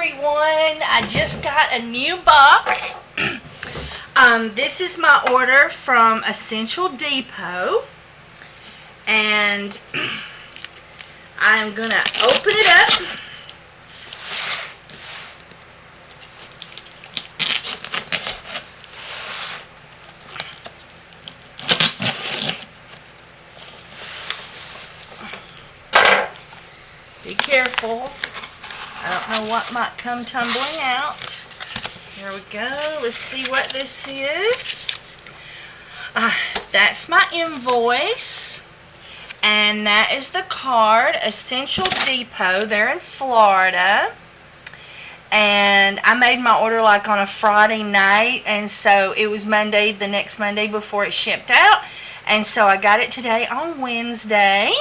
everyone. I just got a new box. This is my order from Essential Depot. And I'm going to open it up. Be careful. I don't know what might come tumbling out. Here we go. Let's see what this is. That's my invoice. And that is the card. Essential Depot. They're in Florida. And I made my order like on a Friday night. And so it was Monday, the next Monday before it shipped out. And so I got it today on Wednesday.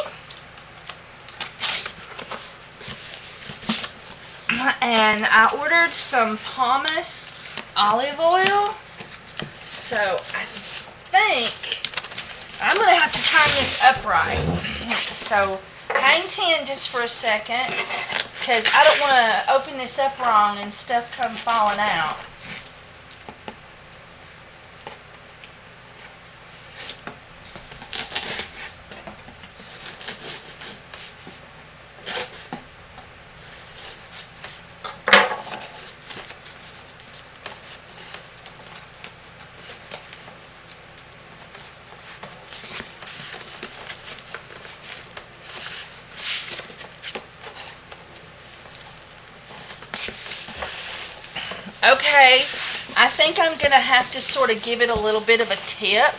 And I ordered some Pomus olive oil. So I think I'm going to have to turn this upright. So hang 10 just for a second, because I don't want to open this up wrong and stuff come falling out. Okay, I think I'm going to have to sort of give it a little bit of a tip.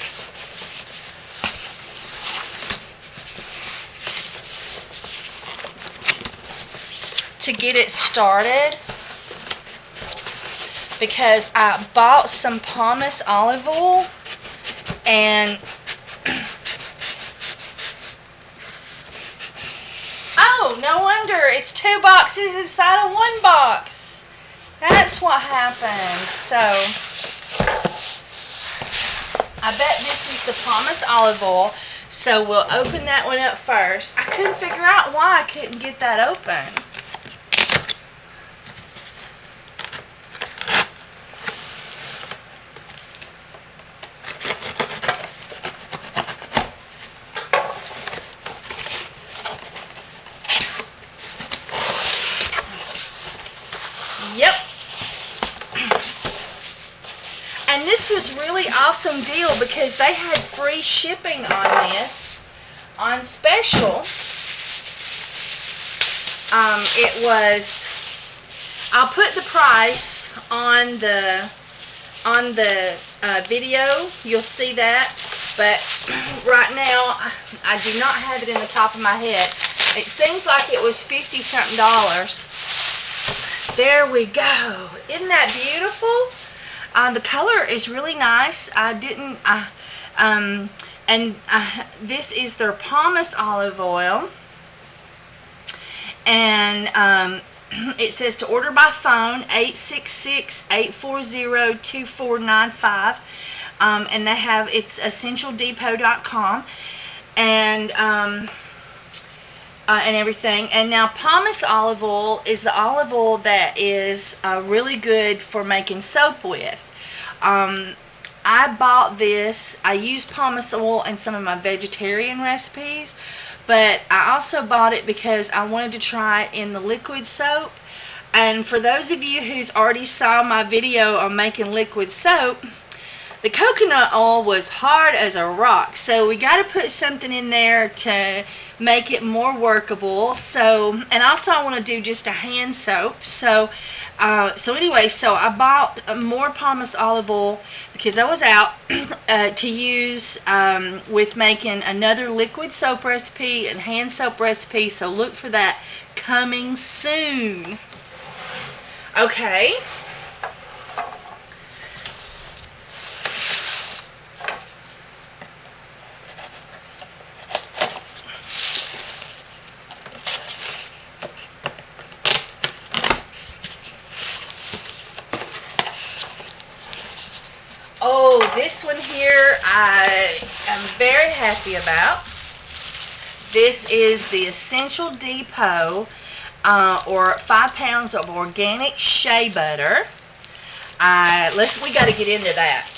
To get it started. Because I bought some Pomace olive oil and oh, no wonder it's 2 boxes inside of 1 box. That's what happens. So, I bet this is the Pomace olive oil. So, we'll open that one up first. I couldn't figure out why I couldn't get that open. Yep. And this was really awesome deal because they had free shipping on this on special. It was, I'll put the price on the video. You'll see that. But right now, I do not have it in the top of my head. It seems like it was $50-something. There we go. Isn't that beautiful? The color is really nice. This is their Pomus olive oil. And it says to order by phone, 866-840-2495. And they have, it's essentialdepot.com. And everything. And now Pomace olive oil is the olive oil that is really good for making soap with. I bought this. I use Pomace oil in some of my vegetarian recipes, but I also bought it because I wanted to try it in the liquid soap. And for those of you who's already saw my video on making liquid soap, the coconut oil was hard as a rock, so we got to put something in there to make it more workable. So, and also I want to do just a hand soap. So anyway, so I bought more Pomace olive oil because I was out to use with making another liquid soap recipe and hand soap recipe. So look for that coming soon. Okay. Oh, this one here I am very happy about. This is the Essential Depot or 5 pounds of organic shea butter. We got to get into that.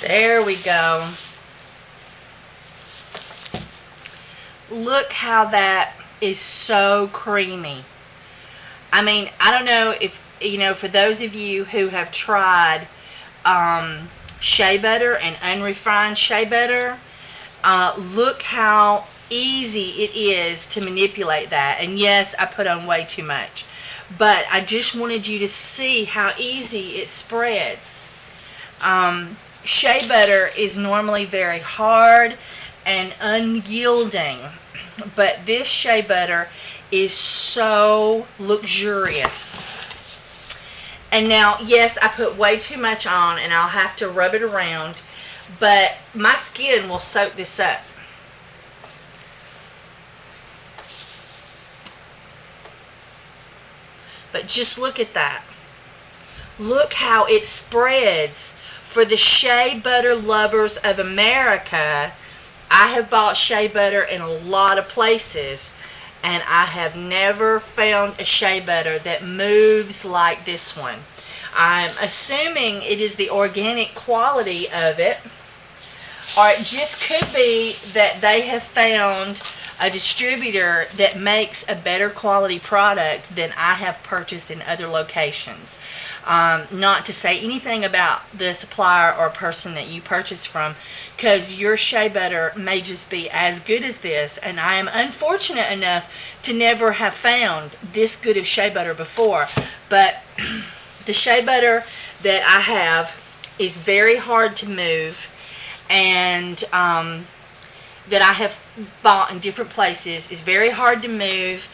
There we go. Look how that is so creamy. I mean, I don't know if, for those of you who have tried shea butter and unrefined shea butter, look how easy it is to manipulate that. And yes, I put on way too much, but I just wanted you to see how easy it spreads. Shea butter is normally very hard and unyielding, but this shea butter is so luxurious. And now, yes, I put way too much on and I'll have to rub it around, but my skin will soak this up. But just look at that. Look how it spreads. For the shea butter lovers of America, I have bought shea butter in a lot of places, and I have never found a shea butter that moves like this one. I'm assuming it is the organic quality of it, or it just could be that they have found a distributor that makes a better quality product than I have purchased in other locations. Not to say anything about the supplier or person that you purchase from, because your shea butter may just be as good as this, and I am unfortunate enough to never have found this good of shea butter before. But the shea butter that I have is very hard to move, and that I have bought in different places is very hard to move.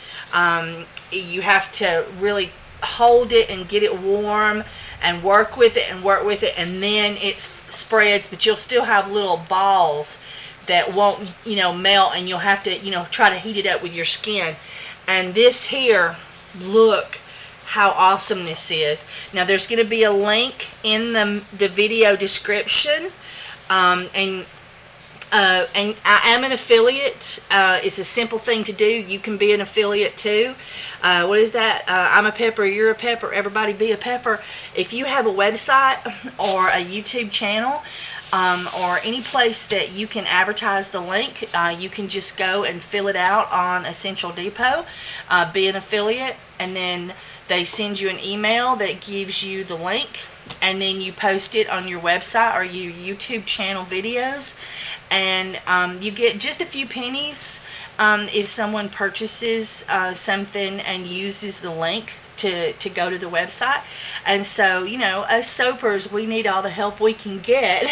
You have to really hold it and get it warm and work with it, and then it spreads, but you'll still have little balls that won't, melt, and you'll have to, try to heat it up with your skin. And this here, look how awesome this is. Now there's going to be a link in the video description, and I am an affiliate. It's a simple thing to do. You can be an affiliate too. What is that? I'm a pepper, you're a pepper, everybody be a pepper. If you have a website or a YouTube channel, or any place that you can advertise the link, you can just go and fill it out on Essential Depot, be an affiliate, and then they send you an email that gives you the link, and then you post it on your website or your YouTube channel videos, and you get just a few pennies if someone purchases something and uses the link to go to the website. And so, us soapers, we need all the help we can get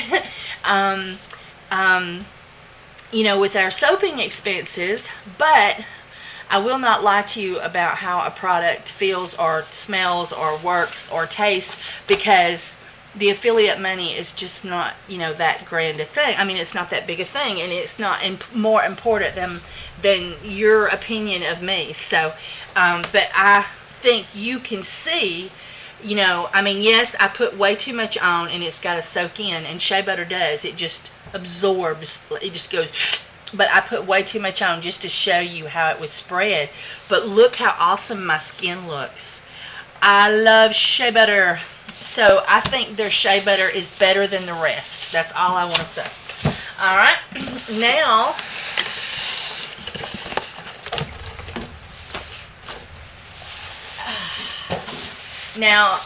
with our soaping expenses. But I will not lie to you about how a product feels or smells or works or tastes, because the affiliate money is just not, that grand a thing. I mean, it's not that big a thing, and it's not more important than your opinion of me. So, but I think you can see, yes, I put way too much on, and it's got to soak in, and shea butter does. It just absorbs. It just goes. But I put way too much on just to show you how it would spread. But look how awesome my skin looks. I love shea butter. So I think their shea butter is better than the rest. That's all I want to say. All right. Now,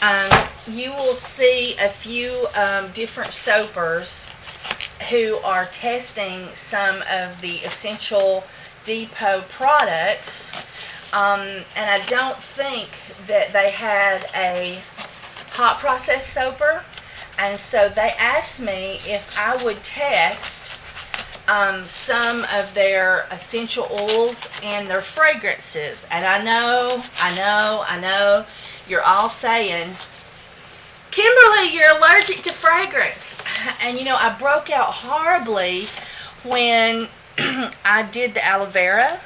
you will see a few different soapers who are testing some of the Essential Depot products. And I don't think that they had a hot process soaper. And so they asked me if I would test some of their essential oils and their fragrances. And I know, you're all saying, Kimberly, you're allergic to fragrance. And I broke out horribly when I did the aloe vera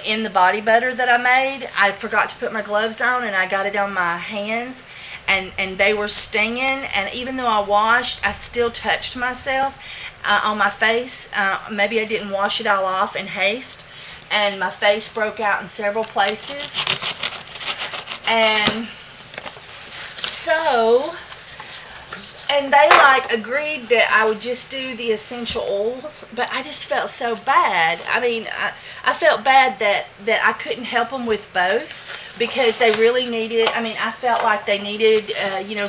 in the body butter that I made. I forgot to put my gloves on, and I got it on my hands, and they were stinging. And even though I washed, I still touched myself on my face. Maybe I didn't wash it all off in haste, and my face broke out in several places. And so, and they agreed that I would just do the essential oils, but I just felt so bad. I mean, I felt bad that I couldn't help them with both, because they really needed, I felt like they needed,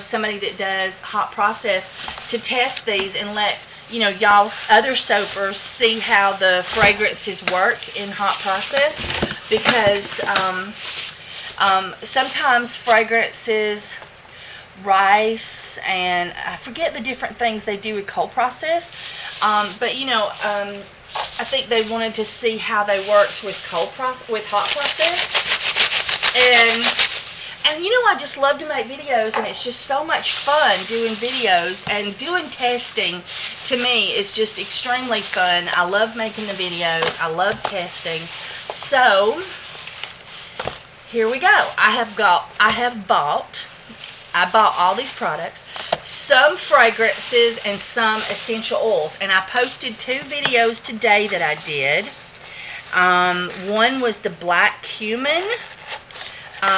somebody that does hot process to test these and let, y'all other soapers see how the fragrances work in hot process, because sometimes fragrances, rice, and I forget the different things they do with cold process, but I think they wanted to see how they worked with hot process, and I just love to make videos, and it's just so much fun doing videos, and doing testing to me is just extremely fun. I love making the videos, I love testing. So here we go. I bought all these products, some fragrances and some essential oils, and I posted 2 videos today that I did. One was the black cumin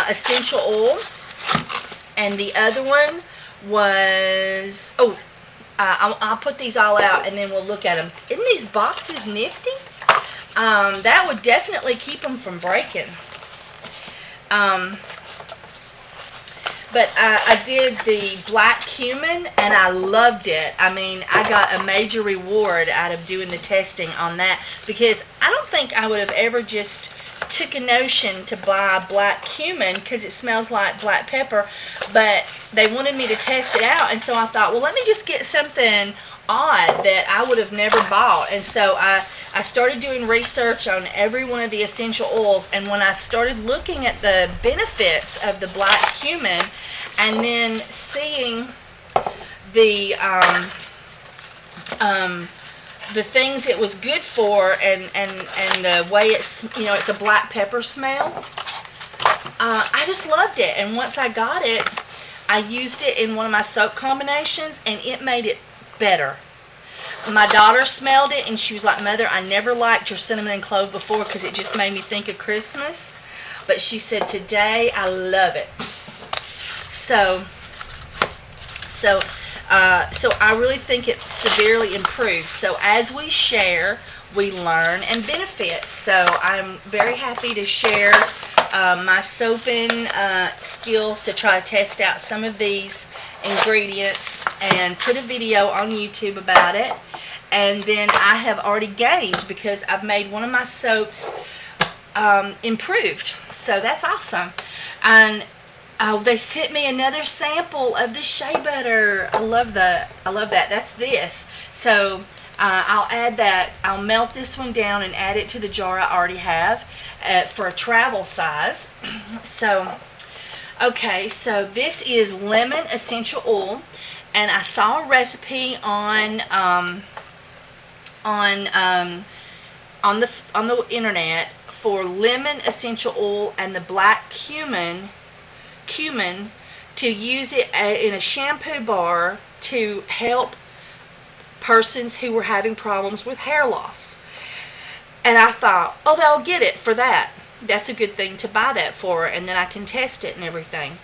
essential oil, and the other one was, I'll put these all out and then we'll look at them. Isn't these boxes nifty? That would definitely keep them from breaking. But I did the black cumin, and I loved it. I got a major reward out of doing the testing on that, because I don't think I would have ever just took a notion to buy black cumin, because it smells like black pepper, but they wanted me to test it out, and so I thought, well, let me just get something odd that I would have never bought. And so I started doing research on every one of the essential oils, and when I started looking at the benefits of the black cumin, and then seeing the things it was good for, and the way it's a black pepper smell, I just loved it. And once I got it, I used it in one of my soap combinations, and it made it better. My daughter smelled it, and she was like, Mother, I never liked your cinnamon and clove before, because it just made me think of Christmas. But she said, today I love it. So I really think it severely improves. So as we share, we learn and benefit. So I'm very happy to share my soaping skills to try to test out some of these ingredients, and put a video on YouTube about it. And then I have already gained, because I've made one of my soaps improved. So that's awesome. And they sent me another sample of the shea butter. I love that. That's this. So I'll add that. I'll melt this one down and add it to the jar I already have for a travel size. So, okay, so this is lemon essential oil, and I saw a recipe on the internet for lemon essential oil and the black cumin to use it in a shampoo bar to help persons who were having problems with hair loss. And I thought, oh, they'll get it for that. That's a good thing to buy that for, and then I can test it and everything.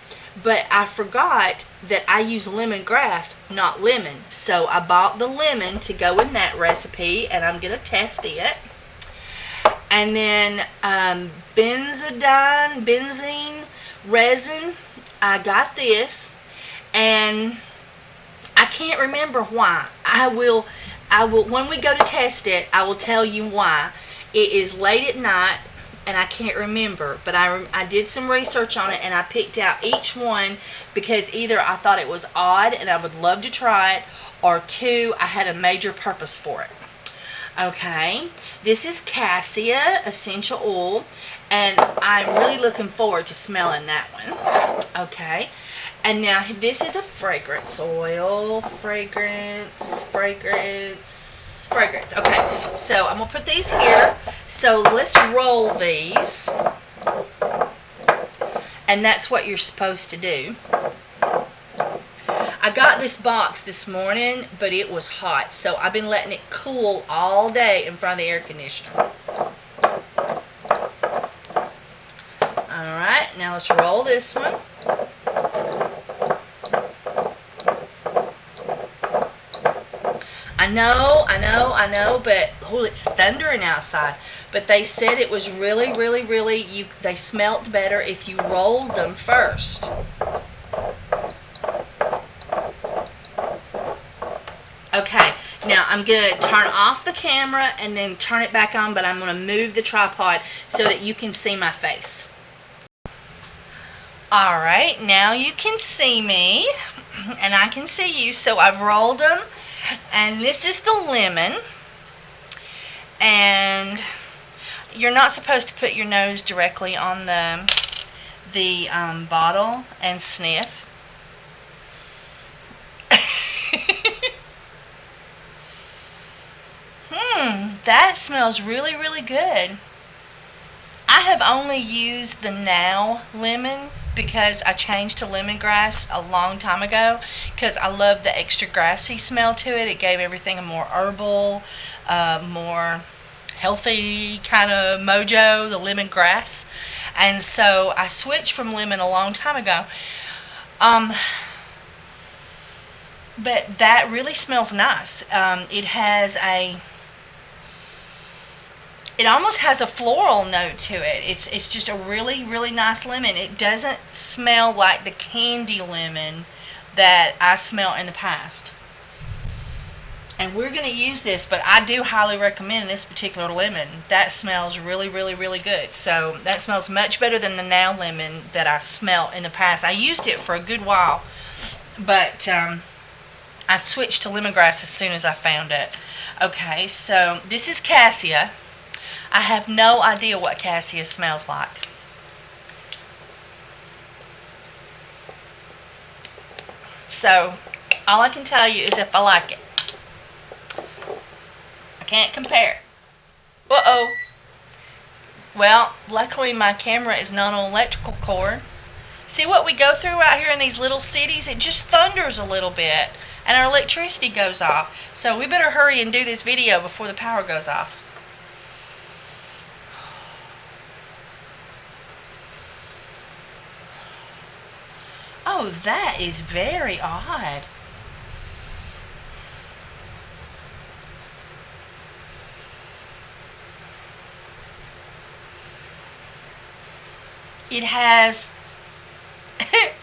But I forgot that I use lemongrass, not lemon. So I bought the lemon to go in that recipe, and I'm going to test it. And then benzene resin, I got this, and I can't remember why. I will when we go to test it, I will tell you why. It is late at night, and I can't remember, but I did some research on it, and I picked out each one because either I thought it was odd and I would love to try it, or two, I had a major purpose for it. Okay, this is Cassia Essential Oil, and I'm really looking forward to smelling that one. Okay, and now this is a fragrance oil. Fragrance. Okay, so I'm going to put these here. So let's roll these, and that's what you're supposed to do. I got this box this morning, but it was hot, so I've been letting it cool all day in front of the air conditioner. Alright, now let's roll this one. I know, but oh, it's thundering outside. But they said it was really, they smelt better if you rolled them first. Okay, now I'm going to turn off the camera and then turn it back on, but I'm going to move the tripod so that you can see my face. Alright, now you can see me, and I can see you, so I've rolled them, and this is the lemon, and you're not supposed to put your nose directly on the bottle and sniff. That smells really, good. I have only used the Now lemon because I changed to lemongrass a long time ago because I love the extra grassy smell to it. It gave everything a more herbal, more healthy kind of mojo, the lemongrass. And so I switched from lemon a long time ago. But that really smells nice. It almost has a floral note to it. It's just a really, nice lemon. It doesn't smell like the candy lemon that I smelled in the past. And we're going to use this, but I do highly recommend this particular lemon. That smells really, really good. So that smells much better than the Now lemon that I smelled in the past. I used it for a good while, but I switched to lemongrass as soon as I found it. Okay, so this is Cassia. I have no idea what Cassia smells like. So, all I can tell you is if I like it. I can't compare. Uh-oh. Well, luckily my camera is not on electrical cord. See what we go through out here in these little cities? It just thunders a little bit, and our electricity goes off. So we better hurry and do this video before the power goes off. Oh, that is very odd. It has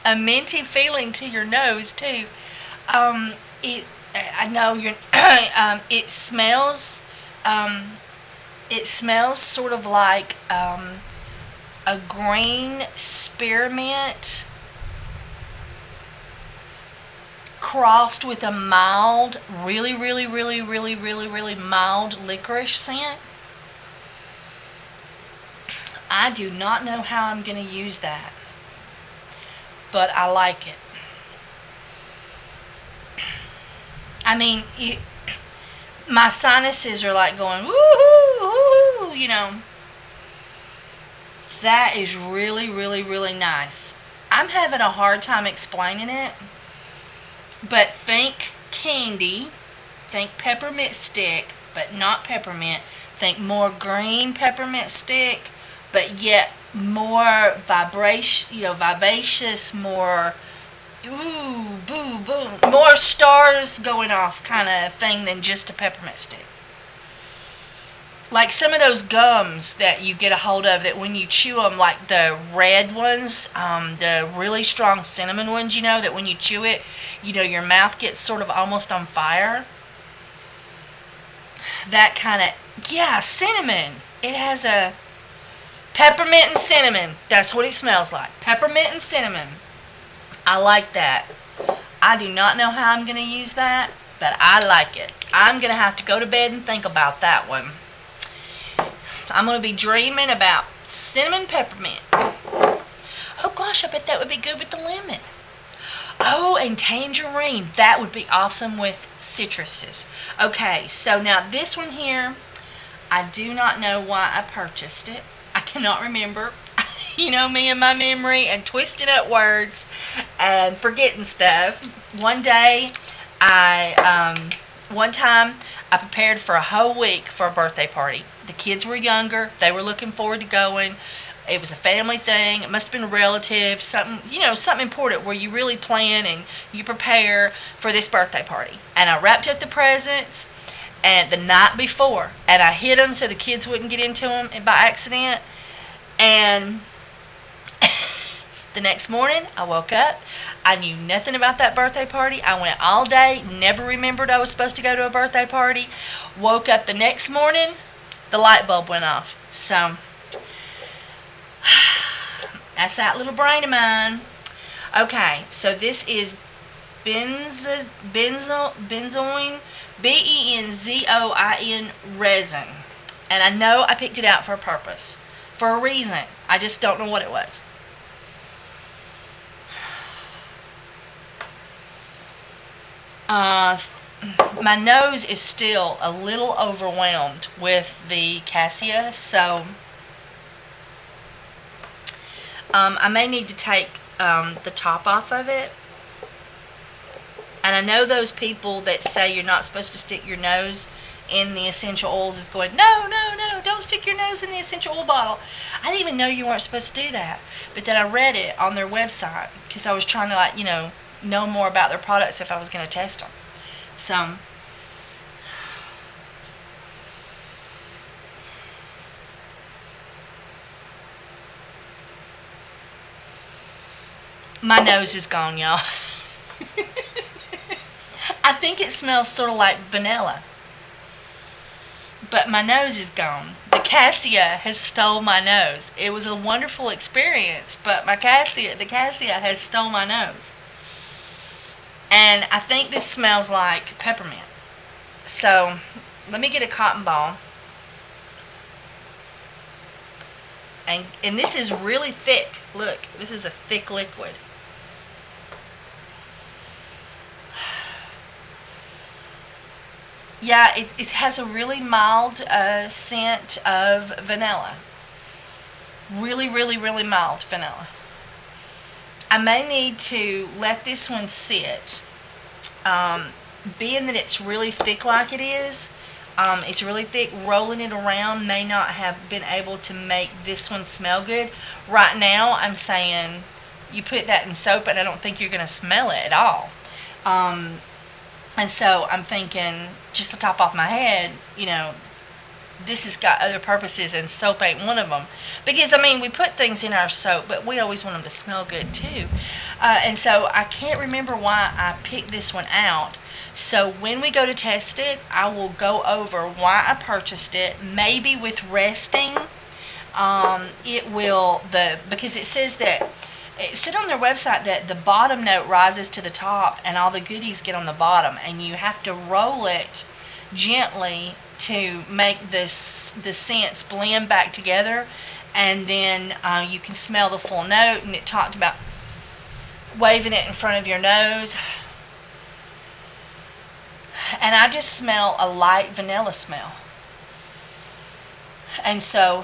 a minty feeling to your nose too. I know you're. It smells. It smells sort of like a green spearmint crossed with a mild, really mild licorice scent. I do not know how I'm going to use that, but I like it. I mean, my sinuses are like going, woohoo, woohoo, you know. That is really nice. I'm having a hard time explaining it, but think candy, think peppermint stick, but not peppermint. Think more green peppermint stick, but yet more vivacious, more ooh, boo, boo, more stars going off kind of thing than just a peppermint stick. Like some of those gums that you get a hold of that when you chew them, like the red ones, the really strong cinnamon ones, you know, that when you chew it, you know, your mouth gets sort of almost on fire. That kind of, yeah, cinnamon. It has a Peppermint and cinnamon. That's what it smells like. Peppermint and cinnamon. I like that. I do not know how I'm going to use that, but I like it. I'm going to have to go to bed and think about that one. I'm going to be dreaming about cinnamon peppermint. Oh gosh, I bet that would be good with the lemon. Oh, and tangerine. That would be awesome with citruses. Okay, so now this one here, I do not know why I purchased it. I cannot remember. You know me and my memory and twisting up words and forgetting stuff. One time I prepared for a whole week for a birthday party. The kids were younger. They were looking forward to going. It was a family thing. It must have been a relative, something, something important where you really plan and you prepare for this birthday party. And I wrapped up the presents and the night before, and I hid them so the kids wouldn't get into them by accident. And the next morning, I woke up. I knew nothing about that birthday party. I went all day, never remembered I was supposed to go to a birthday party. Woke up the next morning, the light bulb went off. So, that's that little brain of mine. Okay, so this is Benzoin, Benzoin resin. And I know I picked it out for a purpose, for a reason. I just don't know what it was. My nose is still a little overwhelmed with the Cassia, so I may need to take the top off of it. And I know those people that say you're not supposed to stick your nose in the essential oils is going, no, don't stick your nose in the essential oil bottle. I didn't even know you weren't supposed to do that. But then I read it on their website because I was trying to, know more about their products if I was going to test them. So, my nose is gone, y'all. I think it smells sort of like vanilla. But my nose is gone. The Cassia has stole my nose. It was a wonderful experience, but the Cassia has stole my nose. And I think this smells like peppermint. So, let me get a cotton ball. And this is really thick. Look, this is a thick liquid. Yeah, it has a really mild scent of vanilla. Really, really, really mild vanilla. I may need to let this one sit. Being that it's really thick like it is, it's really thick, rolling it around may not have been able to make this one smell good. Right now, I'm saying you put that in soap and I don't think you're going to smell it at all. And so I'm thinking, just the top off my head, this has got other purposes and soap ain't one of them. Because, we put things in our soap, but we always want them to smell good too. And so I can't remember why I picked this one out. So when we go to test it, I will go over why I purchased it. Maybe with resting, because it says that, it said on their website that the bottom note rises to the top and all the goodies get on the bottom, and you have to roll it gently to make the scents blend back together, and then you can smell the full note. And it talked about waving it in front of your nose, and I just smell a light vanilla smell. And so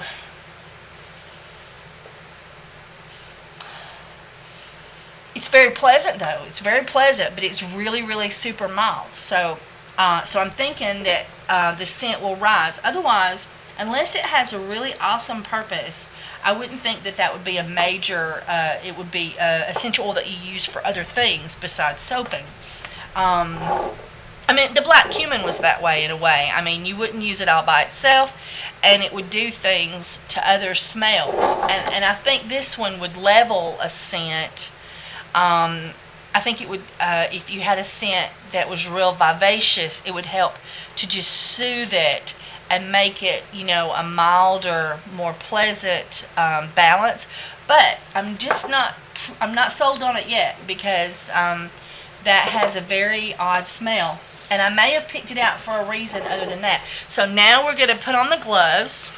it's very pleasant, though. It's very pleasant, but it's really, really super mild. So I'm thinking that the scent will rise. Otherwise, unless it has a really awesome purpose, I wouldn't think that would be a major, it would be essential oil that you use for other things besides soaping. The black cumin was that way in a way. You wouldn't use it all by itself, and it would do things to other smells. And I think this one would level a scent. I think it would, if you had a scent that was real vivacious, it would help to just soothe it and make it, you know, a milder, more pleasant balance. But I'm not sold on it yet, because that has a very odd smell. And I may have picked it out for a reason other than that. So now we're going to put on the gloves.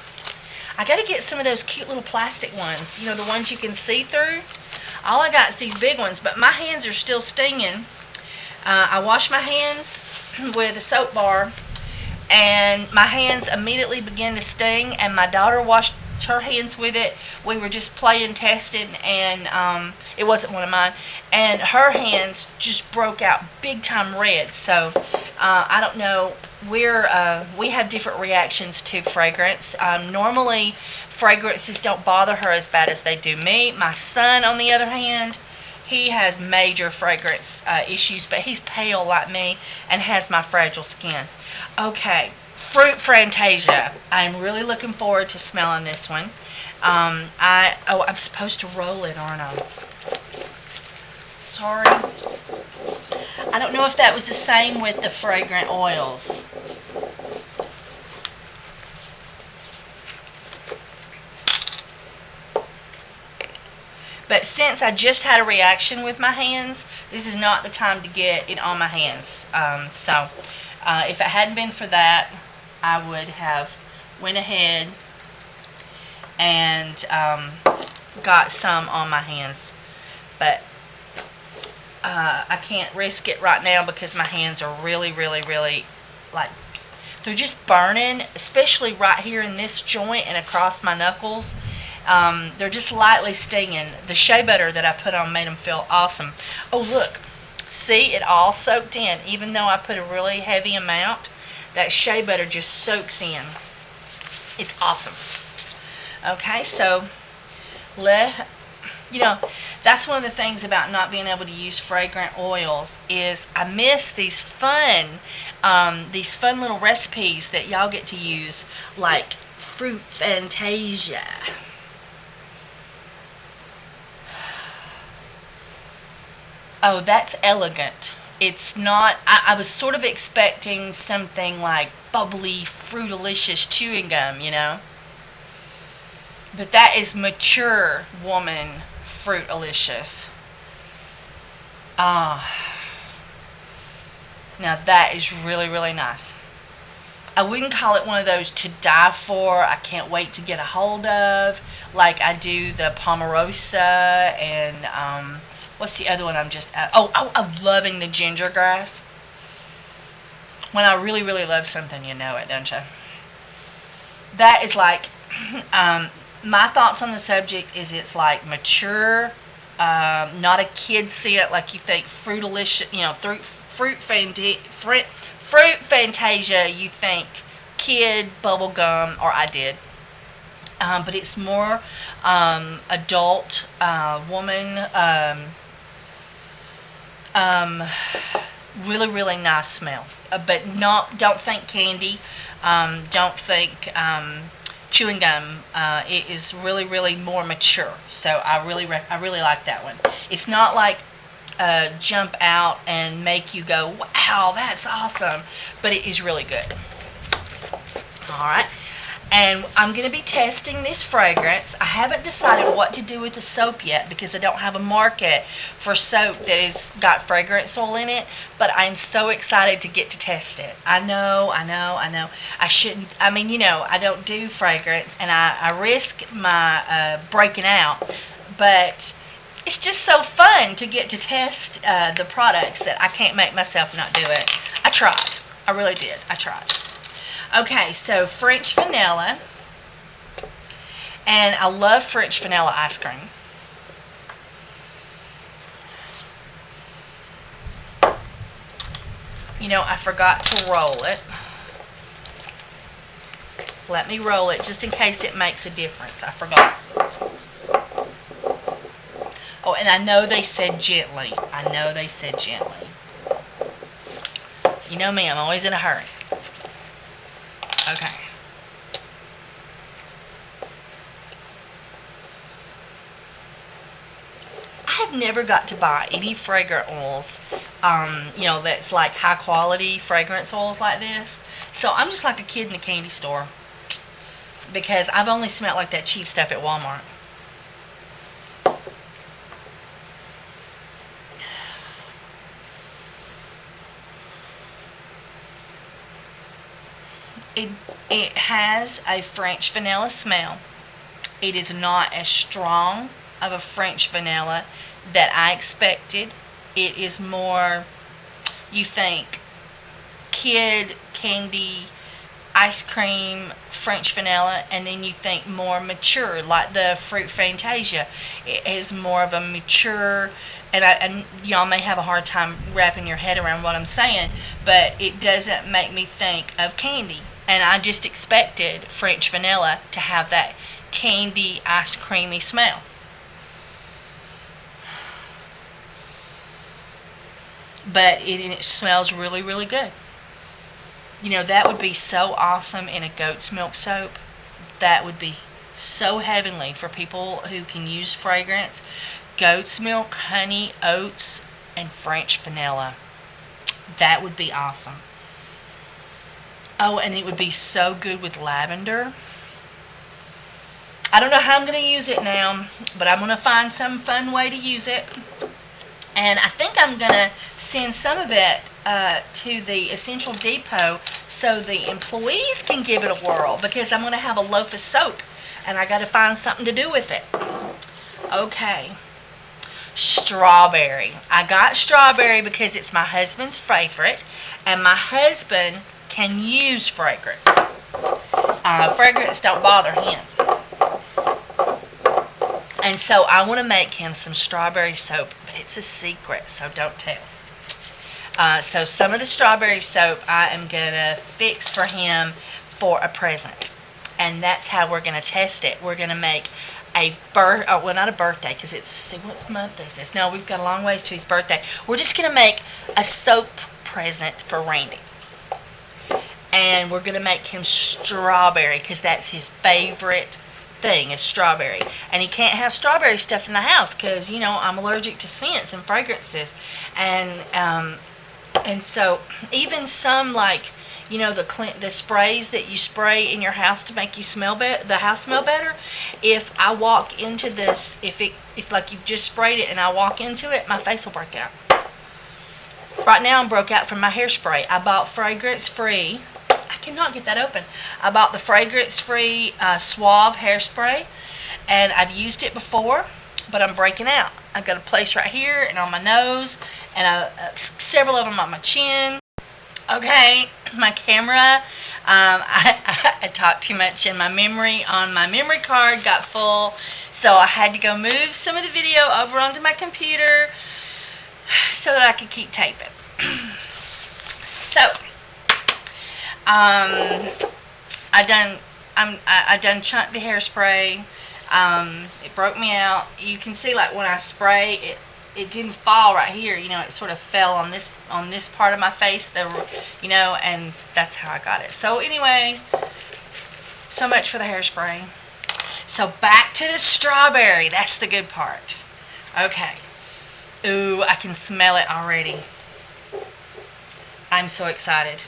I got to get some of those cute little plastic ones, you know, the ones you can see through. All I got is these big ones, but my hands are still stinging. I washed my hands with a soap bar, and my hands immediately began to sting, and my daughter washed her hands with it. We were just playing, testing, and it wasn't one of mine, and her hands just broke out big time red. So I don't know, we have different reactions to fragrance. Normally fragrances don't bother her as bad as they do me. My son, on the other hand, he has major fragrance issues, but he's pale like me and has my fragile skin. Okay, Fruit Fantasia. I'm really looking forward to smelling this one. I'm supposed to roll it, aren't I? Sorry. I don't know if that was the same with the fragrant oils. But since I just had a reaction with my hands, this is not the time to get it on my hands. So if it hadn't been for that, I would have went ahead and got some on my hands. But I can't risk it right now because my hands are really, really, really, like, they're just burning, especially right here in this joint and across my knuckles. They're just lightly stinging. The shea butter that I put on made them feel awesome. Oh, look. See, it all soaked in. Even though I put a really heavy amount, that shea butter just soaks in. It's awesome. Okay, so you know, that's one of the things about not being able to use fragrant oils is I miss these fun little recipes that y'all get to use, like Fruit Fantasia. Oh, that's elegant. It's not, I was sort of expecting something like bubbly, fruitalicious chewing gum, you know. But that is mature woman fruitalicious. Ah. Now that is really, really nice. I wouldn't call it one of those to die for, I can't wait to get a hold of, like I do the Pomarosa and what's the other one I'm just at? I'm loving the ginger grass. When I really, really love something, you know it, don't you? That is like, my thoughts on the subject is it's like mature, not a kid scent like you think fruitalicious, you know, Fruit Fantasia, you think kid bubble gum, or I did. But it's more adult woman, really, really nice smell. But don't think candy, don't think chewing gum. It is really, really more mature. So I really like that one. It's not like jump out and make you go, wow, that's awesome, but it is really good. Alright, and I'm going to be testing this fragrance. I haven't decided what to do with the soap yet because I don't have a market for soap that has got fragrance oil in it, but I'm so excited to get to test it. I know. I shouldn't, I mean, you know, I don't do fragrance, and I risk my breaking out, but it's just so fun to get to test the products that I can't make myself not do it. I tried. I really did. I tried. Okay, so French vanilla. And I love French vanilla ice cream. You know, I forgot to roll it. Let me roll it just in case it makes a difference. I forgot. Oh, and I know they said gently. I know they said gently. You know me, I'm always in a hurry. Okay. I have never got to buy any fragrant oils, you know, that's like high quality fragrance oils like this. So I'm just like a kid in a candy store, because I've only smelled like that cheap stuff at Walmart. It has a French vanilla smell. It is not as strong of a French vanilla that I expected. It is more, you think, kid candy, ice cream, French vanilla, and then you think more mature, like the fruit Fantasia. It is more of a mature, and y'all may have a hard time wrapping your head around what I'm saying, but it doesn't make me think of candy. And I just expected French vanilla to have that candy, ice creamy smell. But it smells really, really good. You know, that would be so awesome in a goat's milk soap. That would be so heavenly for people who can use fragrance. Goat's milk, honey, oats, and French vanilla. That would be awesome. Oh, and it would be so good with lavender. I don't know how I'm going to use it now, but I'm going to find some fun way to use it. And I think I'm going to send some of it to the Essential Depot so the employees can give it a whirl, because I'm going to have a loaf of soap and I got to find something to do with it. Okay. Strawberry. I got strawberry because it's my husband's favorite, and my husband can use fragrance. Fragrance don't bother him. And so I want to make him some strawberry soap, but it's a secret, so don't tell. So some of the strawberry soap I am going to fix for him for a present. And that's how we're going to test it. We're going to make a well, not a birthday, because it's, see, what month is this? No, we've got a long ways to his birthday. We're just going to make a soap present for Randy. And we're going to make him strawberry, because that's his favorite thing, is strawberry. And he can't have strawberry stuff in the house because, you know, I'm allergic to scents and fragrances. And so even some, like, you know, the sprays that you spray in your house to make you smell the house smell better. If I walk into this, if like you've just sprayed it and I walk into it, my face will break out. Right now I'm broke out from my hairspray. I bought fragrance-free. I cannot get that open. I bought the fragrance-free Suave hairspray, and I've used it before, but I'm breaking out. I've got a place right here and on my nose, and several of them on my chin. Okay, my camera, I talked too much, and my memory on my memory card got full, so I had to go move some of the video over onto my computer so that I could keep taping. So, I done chunked the hairspray. It broke me out. You can see, like, when I spray it didn't fall right here, you know, it sort of fell on this part of my face, you know, and that's how I got it. So anyway, so much for the hairspray. So back to the strawberry. That's the good part. Okay. Ooh, I can smell it already. I'm so excited.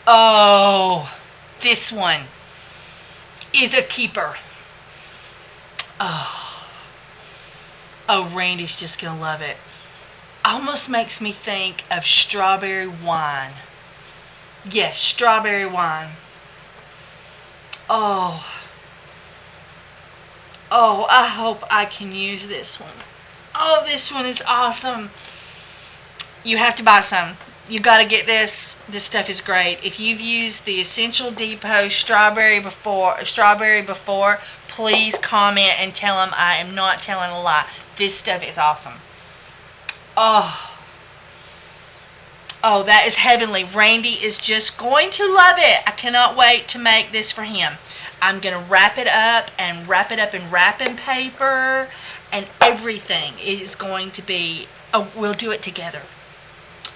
Oh, this one is a keeper. Oh, Randy's just gonna love it. Almost makes me think of strawberry wine. Yes, strawberry wine. Oh, I hope I can use this one. Oh, this one is awesome. You have to buy some. You got to get this. This stuff is great. If you've used the Essential Depot strawberry before, please comment and tell them I am not telling a lie. This stuff is awesome. Oh, that is heavenly. Randy is just going to love it. I cannot wait to make this for him. I'm going to wrap it up in wrapping paper, and everything is going to be, we'll do it together.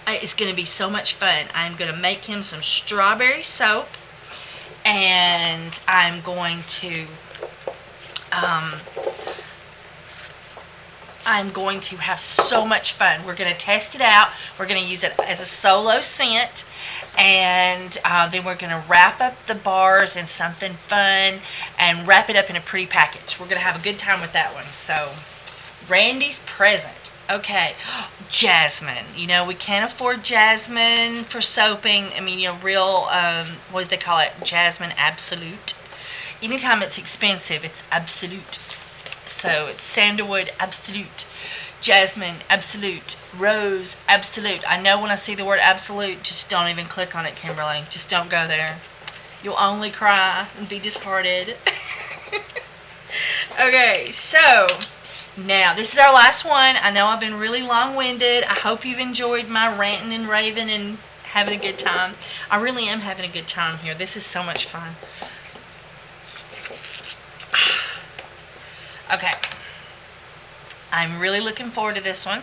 It's going to be so much fun. I'm going to make him some strawberry soap, and I'm going to I'm going to have so much fun. We're going to test it out. We're going to use it as a solo scent, and then we're going to wrap up the bars in something fun and wrap it up in a pretty package. We're going to have a good time with that one. So, Randy's present. Okay, jasmine. You know, we can't afford jasmine for soaping. I mean, you know, real, what do they call it? Jasmine Absolute. Anytime it's expensive, it's Absolute. So it's sandalwood Absolute, jasmine Absolute, rose Absolute. I know when I see the word Absolute, just don't even click on it, Kimberly. Just don't go there. You'll only cry and be disheartened. Okay, so now this is our last one. I know I've been really long-winded. I hope you've enjoyed my ranting and raving and having a good time. I really am having a good time here. This is so much fun. Okay, I'm really looking forward to this one.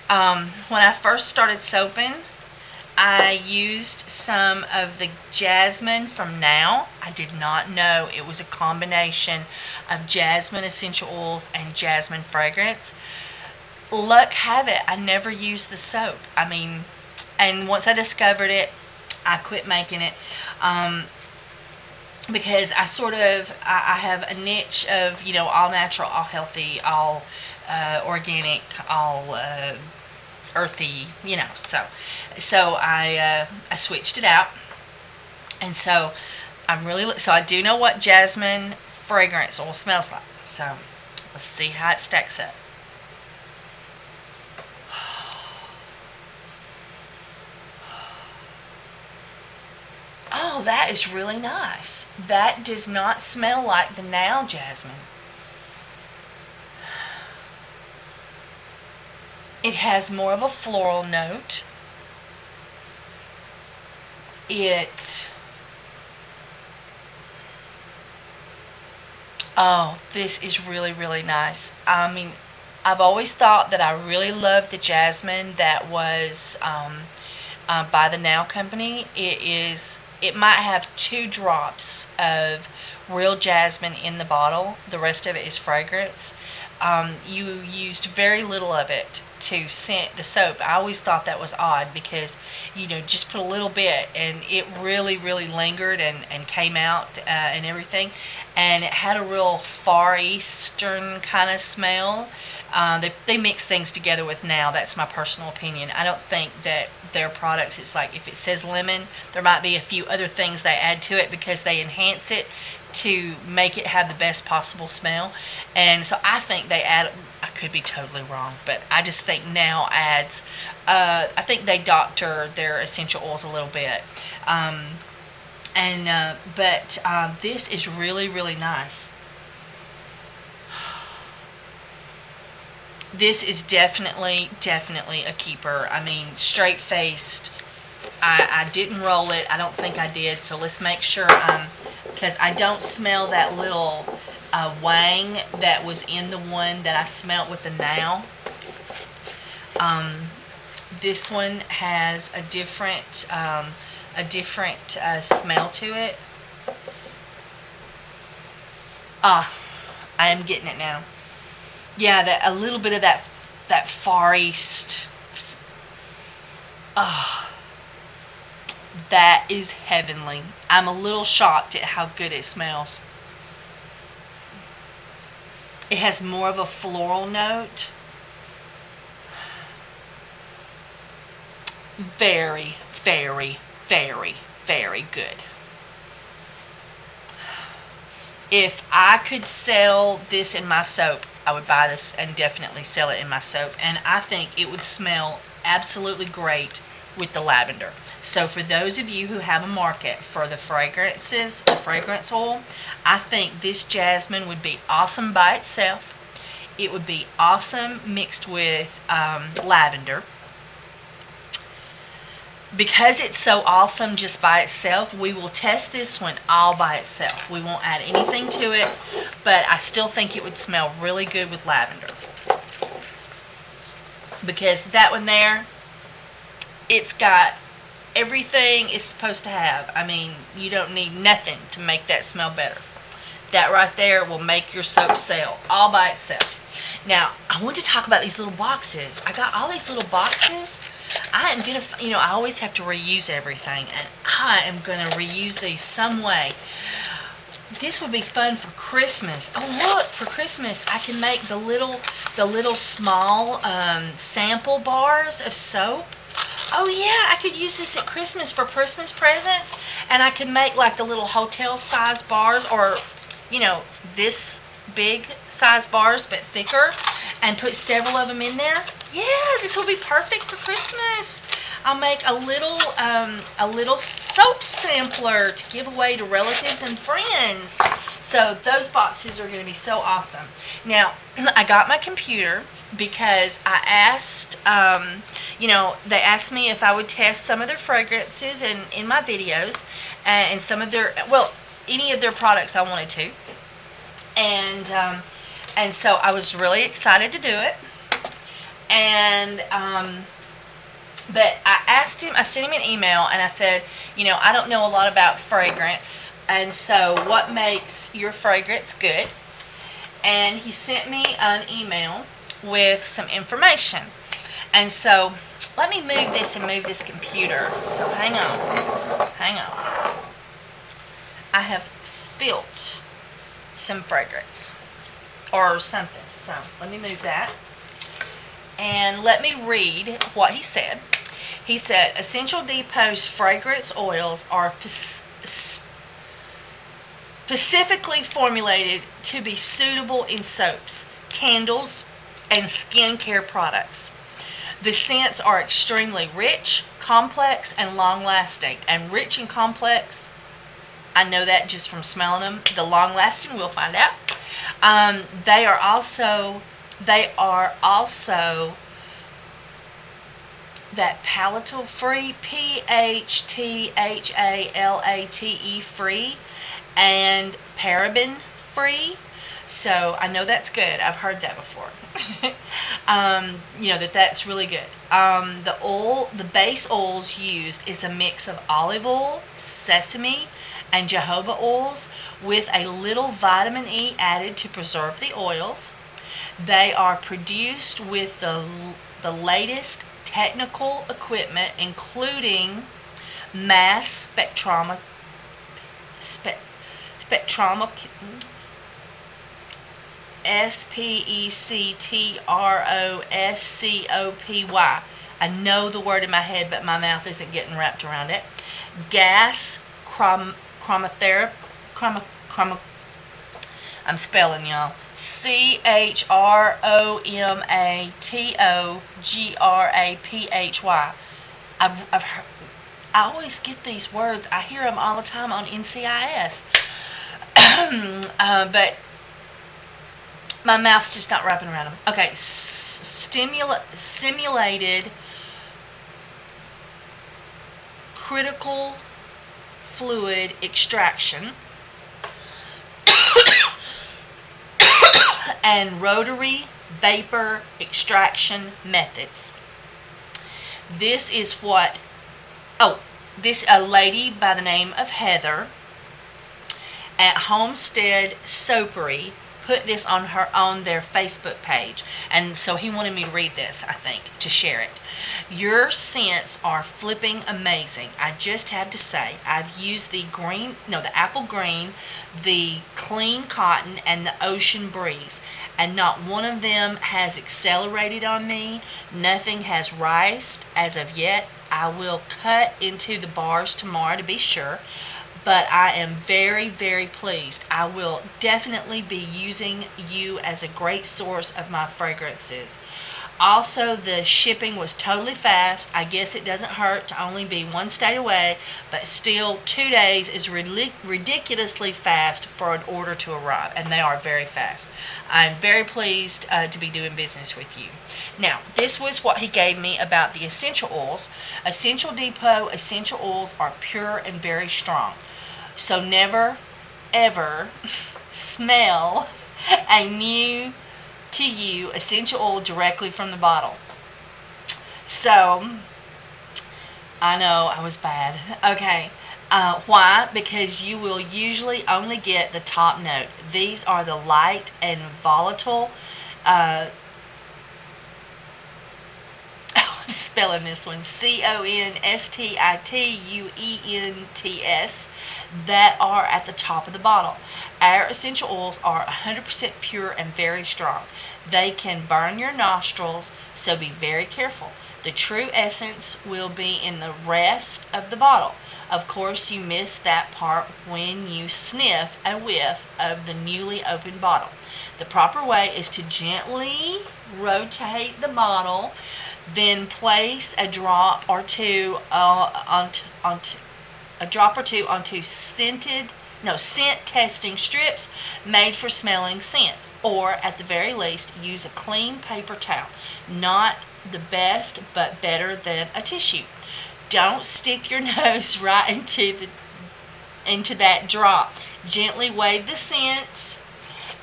When I first started soaping, I used some of the jasmine from Now. I did not know it was a combination of jasmine essential oils and jasmine fragrance. Luck have it, I never used the soap. I mean, and once I discovered it, I quit making it. Because I have a niche of, you know, all natural, all healthy, all organic, all earthy, you know. So I switched it out, and so I do know what jasmine fragrance oil smells like. So let's see how it stacks up. Oh, that is really nice. That does not smell like the Now jasmine. It has more of a floral note. Oh, this is really, really nice. I mean, I've always thought that I really loved the jasmine that was by the Now company. It might have 2 drops of real jasmine in the bottle. The rest of it is fragrance. You used very little of it to scent the soap. I always thought that was odd because, you know, just put a little bit and it really, really lingered and came out and everything. And it had a real Far Eastern kind of smell. They mix things together with Now. That's my personal opinion. I don't think that their products, it's like if it says lemon, there might be a few other things they add to it because they enhance it to make it have the best possible smell. And so I think they add, I could be totally wrong, but I just think Now adds, I think they doctor their essential oils a little bit. But this is really, really nice. This is definitely a keeper. I mean, straight-faced. I didn't roll it. I don't think I did. So let's make sure, because I don't smell that little wang that was in the one that I smelled with the Now. This one has a different smell to it. I am getting it now. Yeah, a little bit of that Far East. That is heavenly. I'm a little shocked at how good it smells. It has more of a floral note. Very, very, very, very good. If I could sell this in my soap, I would buy this and definitely sell it in my soap. And I think it would smell absolutely great with the lavender. So for those of you who have a market for the fragrances, the fragrance oil, I think this jasmine would be awesome by itself. It would be awesome mixed with lavender. Because it's so awesome just by itself, we will test this one all by itself. We won't add anything to it, but I still think it would smell really good with lavender. Because that one there, it's got everything it's supposed to have. I mean, you don't need nothing to make that smell better. That right there will make your soap sell all by itself. Now, I want to talk about these little boxes. I got all these little boxes. I am going to, I always have to reuse everything, and I am going to reuse these some way. This would be fun for Christmas. Oh, look, for Christmas, I can make the little small sample bars of soap. Oh yeah, I could use this at Christmas for Christmas presents, and I could make like the little hotel size bars, or this big size bars but thicker, and put several of them in there. Yeah, this will be perfect for Christmas. I'll make a little soap sampler to give away to relatives and friends. So those boxes are going to be so awesome. Now, I got my computer because I asked, they asked me if I would test some of their fragrances in my videos, and some of their, any of their products I wanted to. And so I was really excited to do it. And but I sent him an email, and I said, I don't know a lot about fragrance, and so what makes your fragrance good? And he sent me an email with some information. And so let me move this computer. So hang on. I have spilt some fragrance or something. So let me move that. And let me read what he said. He said, Essential Depot's fragrance oils are specifically formulated to be suitable in soaps, candles, and skincare products. The scents are extremely rich, complex, and long-lasting. And rich and complex, I know that just from smelling them. The long-lasting, we'll find out. They are also that palatal free, PHTHALATE free, and paraben free. So I know that's good. I've heard that before. That's really good. The base oils used is a mix of olive oil, sesame, and jojoba oils with a little vitamin E added to preserve the oils. They are produced with the latest technical equipment, including mass spectrometry, SPECTROSCOPY. I know the word in my head, but my mouth isn't getting wrapped around it. Gas chromatherapy. I'm spelling, y'all. CHROMATOGRAPHY. I've heard, I always get these words. I hear them all the time on NCIS. But my mouth's just not wrapping around them. Okay, simulated critical fluid extraction and rotary vapor extraction methods. This is what, a lady by the name of Heather at Homestead Soapery put this on their Facebook page, and so he wanted me to read this, I think, to share it. Your scents are flipping amazing. I just have to say, I've used the apple green, the clean cotton, and the ocean breeze, and not one of them has accelerated on me. Nothing has rised as of yet. I will cut into the bars tomorrow to be sure, but I am very, very pleased. I will definitely be using you as a great source of my fragrances. Also, the shipping was totally fast. I guess it doesn't hurt to only be one state away, but still 2 days is ridiculously fast for an order to arrive, and they are very fast. I'm very pleased to be doing business with you. Now, this was what he gave me about the essential oils. Essential Depot essential oils are pure and very strong. So never, ever smell a new to you essential oil directly from the bottle. So, I know I was bad. Okay. Why? Because you will usually only get the top note. These are the light and volatile. Uh, I'm spelling this one, Constituents, that are at the top of the bottle. Our essential oils are 100% pure and very strong. They can burn your nostrils, so be very careful. The true essence will be in the rest of the bottle. Of course, you miss that part when you sniff a whiff of the newly opened bottle. The proper way is to gently rotate the bottle, then place a drop or two onto scent testing strips made for smelling scents, or at the very least use a clean paper towel. Not the best, but better than a tissue. Don't stick your nose right into that drop. Gently wave the scent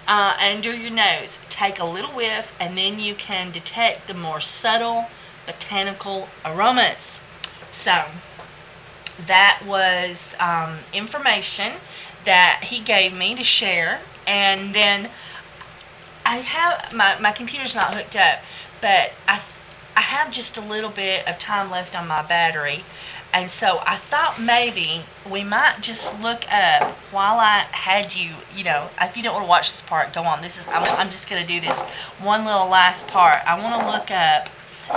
under your nose. Take a little whiff, and then you can detect the more subtle botanical aromas. So that was information that he gave me to share. And then I have my computer's not hooked up, but I have just a little bit of time left on my battery, and so I thought maybe we might just look up while I had you. If you don't want to watch this part, go on. I'm just going to do this one little last part. I want to look up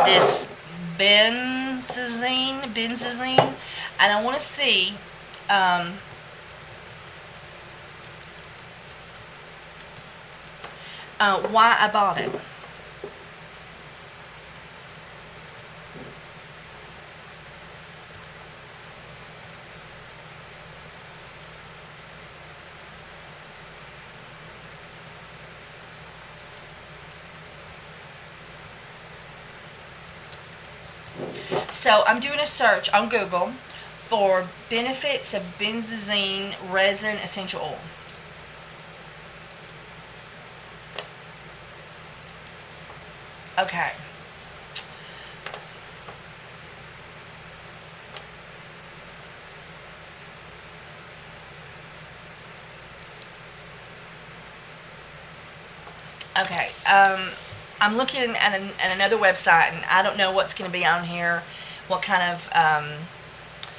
this benzazine, and I want to see why I bought it. So I'm doing a search on Google for benefits of benzoin resin essential oil. Okay. Okay. I'm looking at another website, and I don't know what's going to be on here, what kind of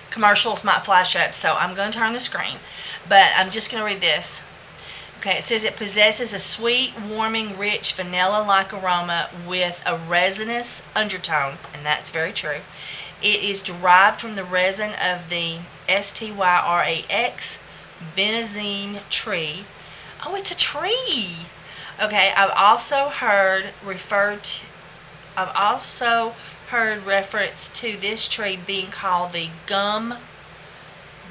commercials might flash up, so I'm going to turn the screen. But I'm just going to read this. Okay, it says it possesses a sweet, warming, rich, vanilla-like aroma with a resinous undertone, and that's very true. It is derived from the resin of the Styrax benzoin tree. Oh, it's a tree! Okay, I've also heard reference to this tree being called the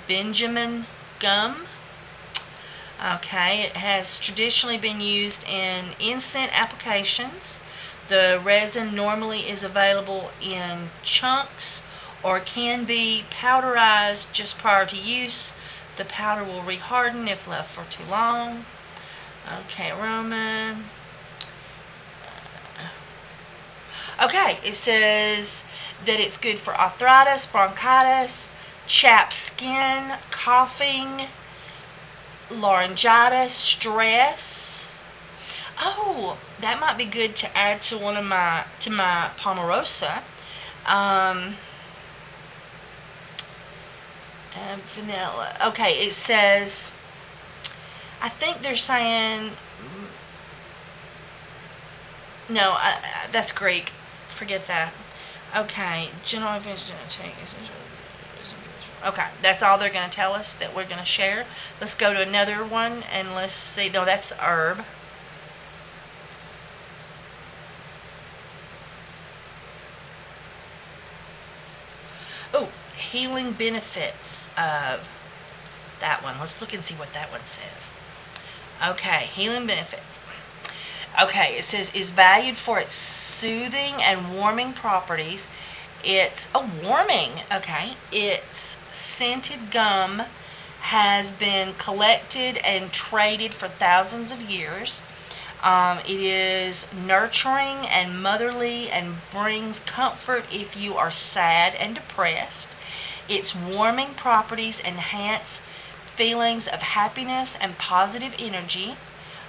Benjamin gum. Okay, it has traditionally been used in incense applications. The resin normally is available in chunks or can be powderized just prior to use. The powder will reharden if left for too long. Okay, aroma. Okay, it says that it's good for arthritis, bronchitis, chapped skin, coughing, laryngitis, stress. Oh, that might be good to add to my Pomarosa. And vanilla. Okay, it says, I think they're saying, no, that's Greek. Forget that. Okay, general information. Okay, that's all they're going to tell us that we're going to share. Let's go to another one and let's see. No, that's herb. Oh, healing benefits of that one. Let's look and see what that one says. Okay, healing benefits. Okay, it says is valued for its soothing and warming properties. It's a warming. Okay, its scented gum has been collected and traded for thousands of years. It is nurturing and motherly and brings comfort if you are sad and depressed. Its warming properties enhance feelings of happiness and positive energy.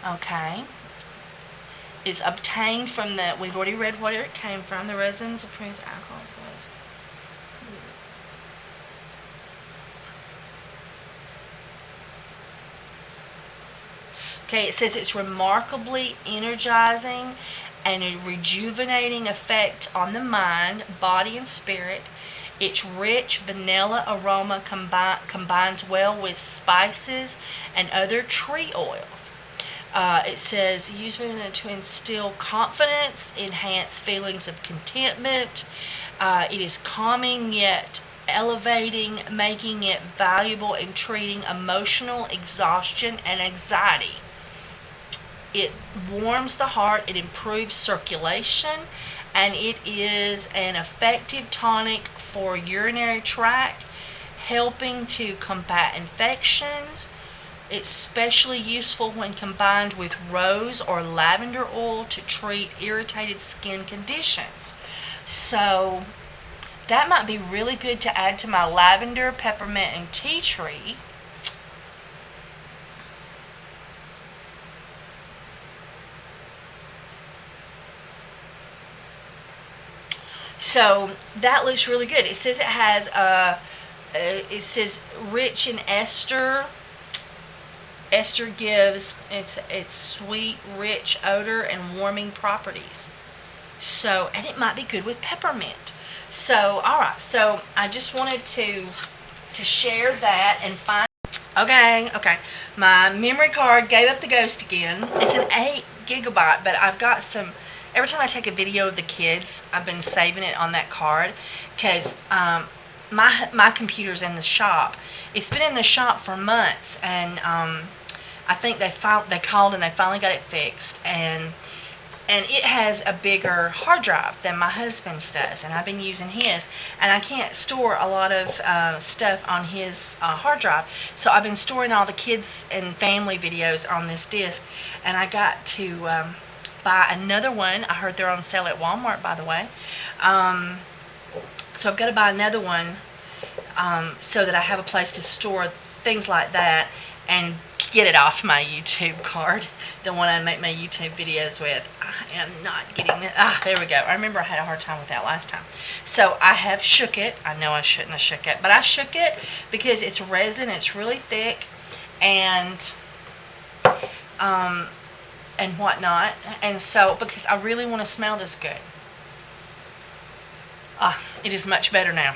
Okay. Is obtained from the, we've already read what it came from, the resins of produce alcohol cells. Okay, it says it's remarkably energizing and a rejuvenating effect on the mind, body, and spirit. Its rich vanilla aroma combines well with spices and other tree oils. It says used to instill confidence, enhance feelings of contentment. It is calming yet elevating, making it valuable in treating emotional exhaustion and anxiety. It warms the heart, it improves circulation, and it is an effective tonic for urinary tract, helping to combat infections. It's especially useful when combined with rose or lavender oil to treat irritated skin conditions. So that might be really good to add to my lavender, peppermint, and tea tree. So that looks really good. It says it has it says rich in ester. Ester gives its sweet, rich odor and warming properties. So, and it might be good with peppermint. So, all right. So I just wanted to share that and find. Okay. My memory card gave up the ghost again. It's an 8 GB, but I've got some. Every time I take a video of the kids, I've been saving it on that card because my computer's in the shop. It's been in the shop for months, and I think they called and they finally got it fixed, and it has a bigger hard drive than my husband's does, and I've been using his, and I can't store a lot of stuff on his hard drive, so I've been storing all the kids and family videos on this disc, and I got to buy another one. I heard they're on sale at Walmart, by the way. So I've got to buy another one so that I have a place to store things like that and get it off my YouTube card, the one I make my YouTube videos with. I am not getting it. There we go. I remember I had a hard time with that last time. So I have shook it. I know I shouldn't have shook it, but I shook it because it's resin. It's really thick, and whatnot. And so, because I really want to smell this good. It is much better now.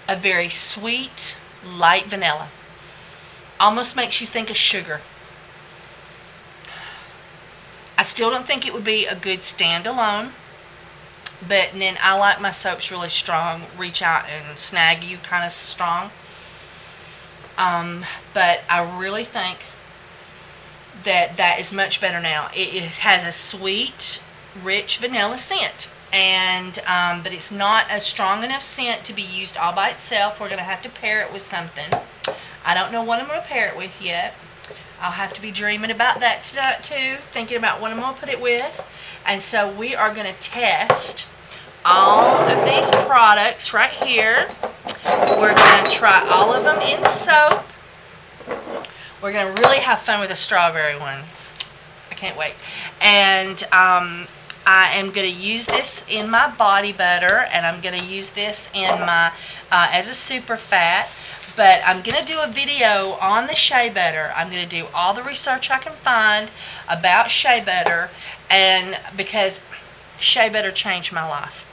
A very sweet, light vanilla. Almost makes you think of sugar. I still don't think it would be a good standalone, but then I like my soaps really strong, reach out and snag you kind of strong. But I really think that is much better now. It has a sweet, rich vanilla scent, and but it's not a strong enough scent to be used all by itself. We're going to have to pair it with something. I don't know what I'm going to pair it with yet. I'll have to be dreaming about that too, thinking about what I'm going to put it with. And so we are going to test all of these products right here. We're going to try all of them in soap. We're going to really have fun with the strawberry one. I can't wait. And I am going to use this in my body butter, and I'm going to use this in my as a super fat. But I'm going to do a video on the Shea butter. I'm going to do all the research I can find about Shea butter, and because Shea butter changed my life.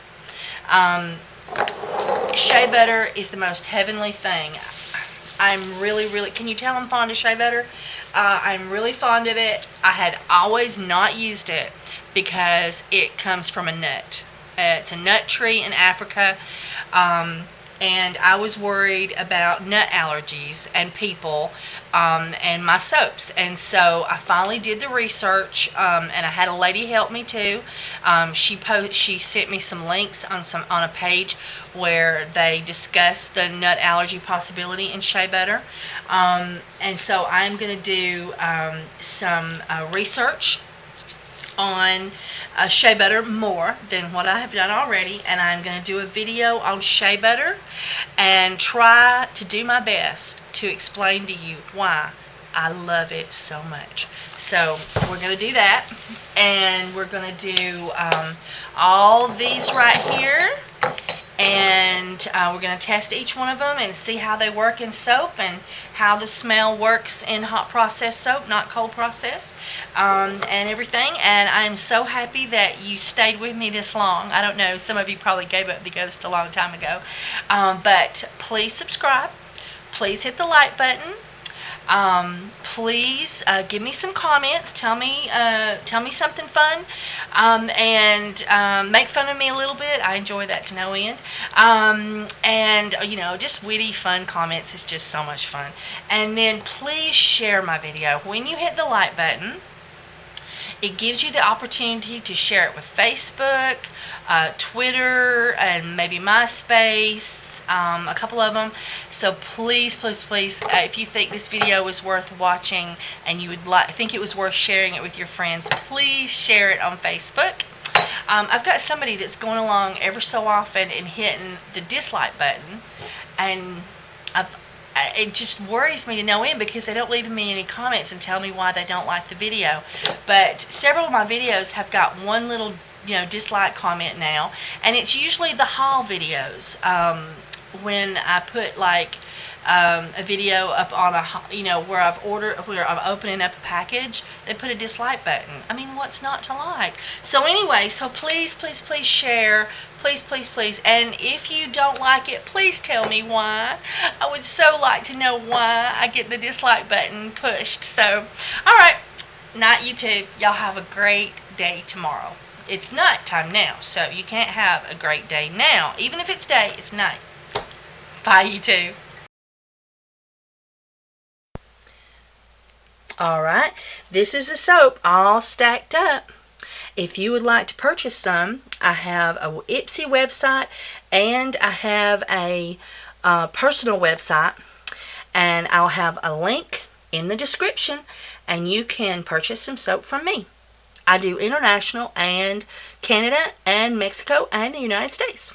Shea butter is the most heavenly thing. I'm really, can you tell I'm fond of Shea butter? I'm really fond of it. I had always not used it because it comes from a nut. It's a nut tree in Africa. And I was worried about nut allergies and people and my soaps. And so I finally did the research, and I had a lady help me too. She sent me some links on a page where they discuss the nut allergy possibility in Shea butter. And so I'm going to do some research on shea butter more than what I have done already, and I'm going to do a video on shea butter and try to do my best to explain to you why I love it so much. So we're going to do that, and we're going to do all these right here, and we're going to test each one of them and see how they work in soap and how the smell works in hot process soap, not cold process, and everything. And I'm so happy that you stayed with me this long. I don't know, some of you probably gave up the ghost a long time ago, but please subscribe, please hit the like button. Please give me some comments. Tell me something fun, and make fun of me a little bit. I enjoy that to no end. And just witty, fun comments is just so much fun. And then please share my video. When you hit the like button, it gives you the opportunity to share it with Facebook, Twitter, and maybe MySpace, a couple of them. So please, please, please, if you think this video is worth watching and you would think it was worth sharing it with your friends, please share it on Facebook. I've got somebody that's going along ever so often and hitting the dislike button, and it just worries me to no end because they don't leave me any comments and tell me why they don't like the video. But several of my videos have got one little dislike comment now, and it's usually the haul videos. When I put like a video up on where I'm opening up a package, they put a dislike button. I mean, what's not to like? So anyway, so please, please, please share. Please, please, please. And if you don't like it, please tell me why. I would so like to know why I get the dislike button pushed. So, all right, night YouTube. Y'all have a great day tomorrow. It's night time now, so you can't have a great day now. Even if it's day, it's night. Bye, YouTube. Alright, this is the soap all stacked up. If you would like to purchase some, I have a Ipsy website and I have a personal website, and I'll have a link in the description, and you can purchase some soap from me. I do international and Canada and Mexico and the United States.